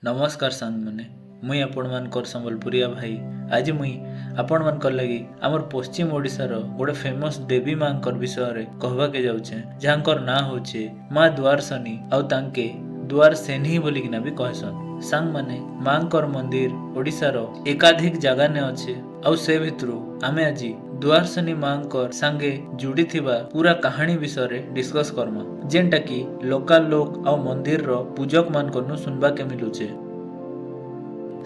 नमस्कार सांग मैंने मुई आपण मानकर संबलपुरिया भाई। आज मुई आपण मानकर लगी आमर पश्चिम ओडिशार गोटे फेमस देवी मांकर विषय रे कहबा के जाउछे, जहांकर ना होचे माँ द्वारसनी आउ तांके द्वार सेन्ही बोलिकिना भी कहसन। सांग माने मांकर मंदिर ओडिशार एकाधिक जगह ने अच्छे आउ से भितरु आमे आजी द्वारसनी मांकर सांगे जुड़ी थिबा पूरा कहानी विषय रे डिस्कस करमा, जेनटा कि लोकल लोक आउ मंदिर रो पूजक मान को सुनबा के मिलुचे।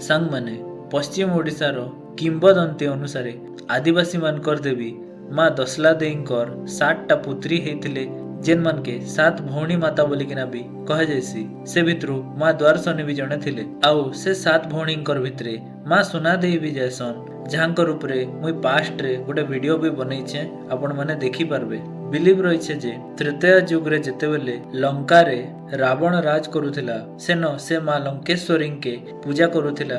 सांग माने पश्चिम ओडिशार किंबदंती अनुसारे आदिवासी मानकर देवी माँ दसला देईंकर 7टा पुत्री हेतिले, जेन मान के 7 भौणी माता बोलिकिना भी कह जायसी। से भितरु माँ द्वारसनी भी जणे थिले आउ से 7 भौणींकर भितरे माँ सुना देई भी जायसन, जहांकर उपरे मुई पास्ट रे गोटे वीडियो भी बनैछे, आपण माने देखि पारबे। बिलीव रहिछे जे तृतीय युग रे जेतेबेले लंका रे रावण राज करुथिला, सेनो से माँ लंकेश्वरी के पूजा करुथिला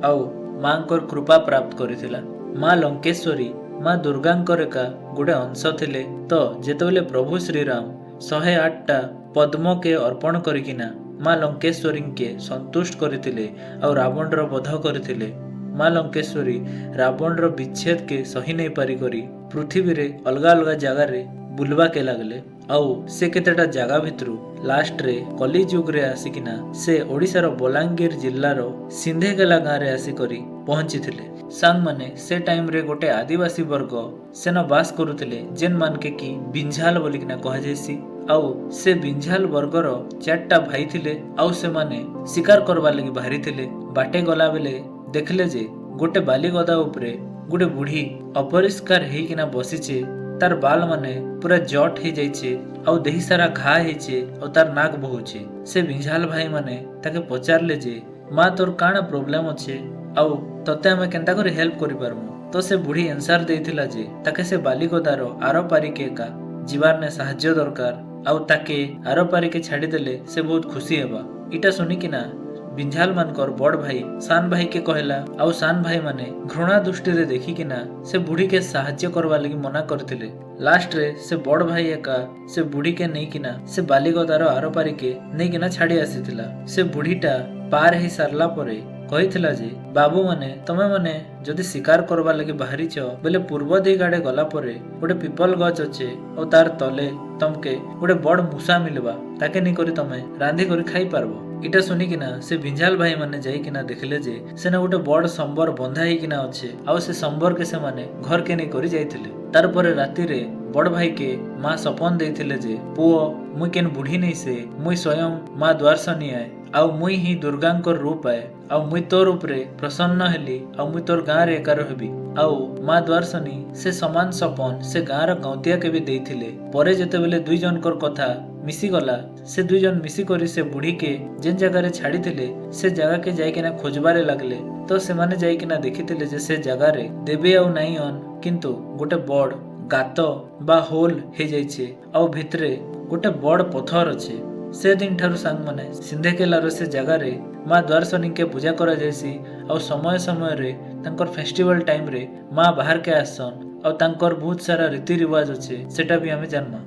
आउ मांकर कृपा प्राप्त करिथिला। माँ लंकेश्वरी माँ दुर्गांकर एका गोटे अंश थिले, तो जेतेबेले प्रभु श्रीराम 108टा पद्म के अर्पण करिकिना माँ लंकेश्वरी के संतुष्ट करथिले और रावण रो वध करथिले। माँ लंकेश्वरी रावण रो विच्छेद के सही नहीं पारी करी पृथ्वी रे अलगा अलगा जगह रे बुलवा के लगले आउ से केतेटा जगह भितरु लास्ट रे कली युग रे आसिकिना से ओडिसा रो बलांगीर जिल्ला रो सिंधेकेला गाँव रे आसी करी पहुंची थिले। सांग माने से टाइम रे गोटे आदिवासी वर्ग सेन बास करुथिले, जेन मान के कि बिंझाल बोलिकिना कह जायसी आउ से बिंझाल वर्गर 4टा भाई थिले आउ से माने शिकार करबा लगी बाहरी थिले। बाटे गला बेले देखले जे गोटे बाली गदा उपरे गोटे बुढ़ी अपरिष्कार हेकिना बसिचे, तार बाल माने पूरा जट हे जाइछे आउ देही सारा घा हेचे आउ तार नाक बहुचे। से बिंझाल भाई माने ताके पचारले जे माँ तोर काना प्रॉब्लम अच्छे आउ तते हमें केंता करी हेल्प करि पारमु, तो से बुढ़ी आंसर देथिला जे ताके से बाली गदारो आरो पारी के का जीवार ने साहाय्य दरकार आउ ताके आरो पारी के छाड़ी देले से बहुत खुशी हेबा। इटा सुनी किना बिंझाल मानकर बड़ भाई सान भाई के कहला आउ सान भाई माने घृणा दृष्टि रे देखी किना से बुढ़ी के साहाय्य करवा लगी मना करथिले। लास्ट रे से बड़ भाई एका से बुढ़ी के नहीं किना से बालिगदार आरो पारी के नहीं किना छाड़ी आसीथिला। से बुढ़ीटा पार ही सारला परे कहिथिला जे बाबू माने तमे माने जदि शिकार करवा लगी बाहरी छ बेले पूर्व दिग आड़े गला परे गोटे पीपल गछ अच्छे और तार तले तमके गोटे बड़ मूसा मिलबा, ताके नहीं करी तमे रांधी करी खाई पारबो। इटा सुनी किना से बिंझाल भाई माने जाई किना देखले जे सेना गोटे बड़ संबर बंधा ही किना अच्छे आउ से संबर के से माने घर के नहीं करी जाइथिले। तार परे राती रे बड़ भाई के माँ सपन देथिले जे पुओ मुई केन बुढ़ी नहीं से मुई स्वयं माँ द्वारसनी आए आउ मुई ही दुर्गांकर रूप आए आउ मुई तोर उपरे प्रसन्न हेली आउ मुई तोर गाँ रे एका रहबी आउ माँ द्वारसनी से समान सपन से गाँ र गौतिया के भी देथिले। परे जेतेबेले दुई जनकर कथा मिसी गला से दुई जन मिसी करी से बुढ़ी के जेन जगह रे छाड़ी थिले से जगह के जाइकिना खोजबारे लागले, तो से माने जाइकिना देखिथिले जे से जगह रे देवी आउ नाही अन किंतु गोटे बड़ गात बा होल हे जाइछे आउ भितरे गोटे बड़ पत्थर अच्छे। से दिन ठारू सांग माने सिंधेकेलार से जगह रे माँ द्वारसनी के पूजा करा जायसी आउ समय समय रे तांकर फेस्टिवल टाइम रे माँ बाहर के आसन आउ तांकर बहुत सारा रीति रिवाज अच्छे, सेटा भी हमें जानमा।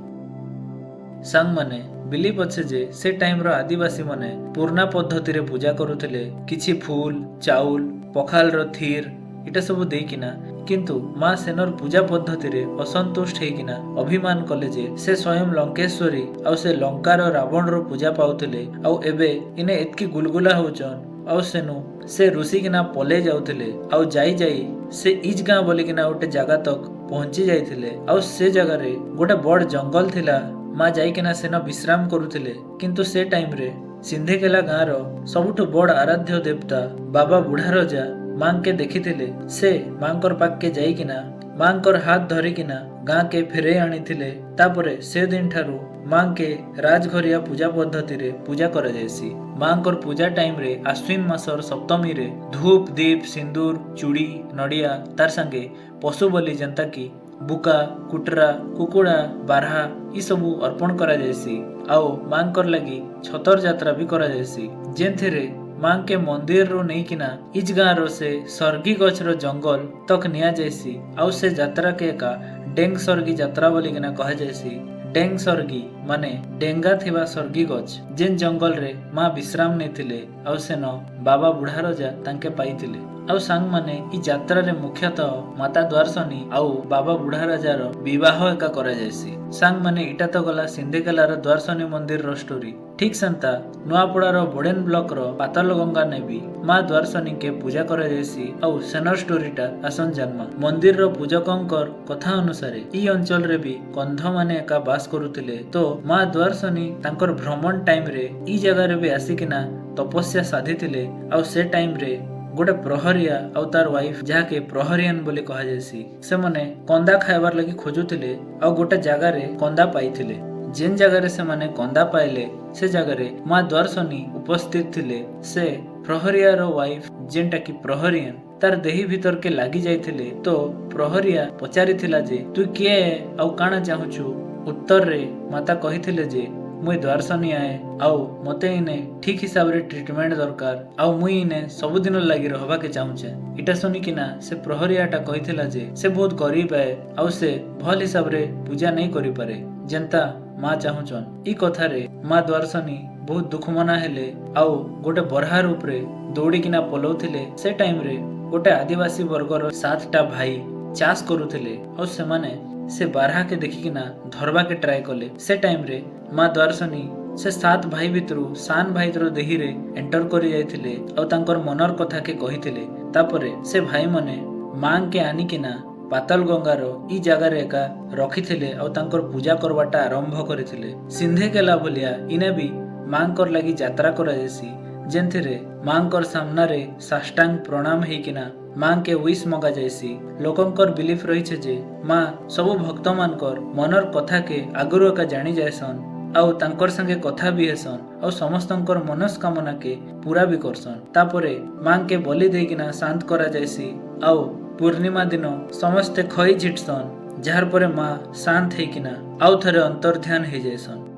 सांग माने बिलीव अच्छे जे से टाइम रो आदिवासी माने पुराना पद्धति रे पूजा करुथिले, किछि फूल चाउल पखाल रो थीर इटा सब देकिना, किंतु माँ सेनर पूजा पद्धति रे असंतुष्ट हेकिना अभिमान कले जे से स्वयं लंकेश्वरी आउ से लंकार रावण रो पूजा पाउथिले आउ एबे इने एतकी गुलगुला होचन आउ सेनु से ऋषि किना पले जाउथिले आउ जाई जाई से इज गाँ बोलिकिना गोटे जगह तक पहुंची जाइथिले आउ से जगह रे गोटे बड़ जंगल थिला। माँ जाइकिना सेन विश्राम करुथिले, किंतु से टाइम रे सिंधेकेला गाँ रो सबुठु बड़ आराध्य देवता बाबा बुढ़ा रजा मां के देखिथिले। से मांकर पाक के जाइकिना मांकर हाथ धरिकिना गाँ के फेरे आनिथिले। तापरे से दिन ठारू मां के राजघरिया पूजा पद्धति रे पूजा करा जायसी। मांकर पूजा टाइम रे आश्विन मासर सप्तमी रे धूप दीप सिंदूर चूड़ी नड़िया तार संगे पशु बलि जनता की बुका कुटरा कुकुड़ा बारहा ई सबू अर्पण करा जायसी आउ मांकर लगी छतर यात्रा भी करा जायसी, जेनथेरे मां के मंदिर रो नहीं किना इज गाँ रो से सर्गी गछ रो जंगल तक निया जायसी आउ से यात्रा के का डेंग सर्गी यात्रा बोली किना कहा जायसी। डेंग सर्गी माने डेंगा थिबा सर्गी गछ जेन जंगल रे माँ विश्राम नेथिले आउ सेन बाबा बुढ़ा रजा तांके पाइथिले। आउ सांग माने ई यात्रा रे मुख्यतः माता द्वारसनी आउ बाबा बुढ़ा राजार विवाह एका करा जायसी। सांग माने इटा तो गला सिंधेकेलार द्वारसनी मंदिर रो स्टोरी। ठीक सेंता नुआपड़ार बोडेन ब्लॉक रो पाताल गंगा ने भी माँ द्वारसनी के पूजा करा जायसी आउ सेनर स्टोरीटा आसन जन्मा। मंदिर रो पूजकंकर कथा अनुसार ई अंचल रे भी कंध माने एका बास करुथिले तो माँ द्वारसनी तांकर भ्रमण टाइम रे ई जगह रे भी आसिकिना तपस्या साधिथिले आउ से टाइम रे गोटे प्रहरिया आउ तार वाइफ जहाँके प्रहरियन बोली कहा जायसी से माने कंदा खाइबार लगी खोजुथिले आउ गोटे जगह रे कंदा पाइथिले। जेन जगह रे से माने कंदा पाइले से जगह रे माँ द्वारसनी उपस्थित थिले। से प्रहरिया रो वाइफ जेनटा की प्रहरियन तार देही भीतर के लागी जाइथिले तो प्रहरिया पचारि थिला जे तू किए आउ काना चाहुछु। उत्तर रे माता कहिथिले जे मुई द्वारसनी आए आउ मते इने ठीक हिसाब रे ट्रीटमेंट दरकार आउ मुई इने सब दिन लगी रहबा के चाहूचे। इटा सुनी किना से प्रहरियाटा कहिथिला जे से बहुत गरीब है आउ से भल हिसाब रे पूजा नहीं करि पारे जेंता माँ चाहुचन। ई कथा रे माँ द्वारसनी बहुत दुख मना हेले आउ गोटे बरहा रूप रे दौड़ी किना पलौथिले। से टाइम रे गोटे आदिवासी वर्गर 7टा भाई चाष करुथिले आउ से माने से बारहा के देखिकिना धरबा के ट्राई कले। से टाइम रे माँ द्वारसनी से 7 भाई भितरु सान भाई तर देही रे एंटर करि जाइथिले आउ तांकर मनर कथा के कहिथिले। तापरे से भाई माने मां के आनिकिना पाताल गंगार ई जगह रे एका रखिथिले आउ तांकर पूजा करबाटा आरंभ करिथिले। सिंधेकेला बोलिया इने भी मांकर लगी यात्रा करा जायसी जेंथिरे मांकर सामना रे साष्टांग प्रणाम हेकिना मां के विश मगा जायसी। लोकंकर बिलीफ रही छे जे मां सबु भक्त मानकर मनर कथा के आगुरु एका जानी जायसन आउ तांकर संगे कथा भी हेसन आउ समस्तंकर मनस्कामना के पूरा भी करसन। तापरे मां के बलि देकिना शांत करा जायसी आउ पूर्णिमा दिन समस्ते खई झिटसन जार परे मां शांत हेकिना आउ थरे अंतर्ध्यान हे जायसन।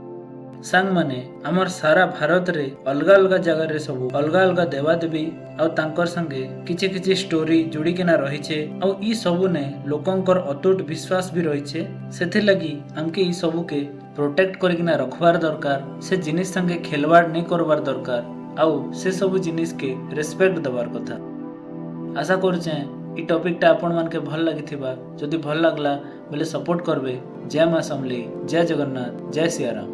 सांग माने आमर सारा भारत रे अलग अलग जगह रे सब अलग अलग देवादेवी आउ तांकर संगे किछि किछि स्टोरी जुड़ी किना रही छे आउ ई सबु ने लोकंकर अटूट विश्वास भी रही छे। सेथे लगी हमके ई सबु के प्रोटेक्ट करकिना रखबार दरकार। से जिनिस संगे खेलवाड़ नहीं करबार दरकार आउ से सबु जिनिस के रेस्पेक्ट देबार कथा। आशा करछे ई टॉपिकटा आपण मान के भल लागिथिबा। जदि भल लागला बोले सपोर्ट करबे। जय मां समली, जय जगन्नाथ, जय सियाराम।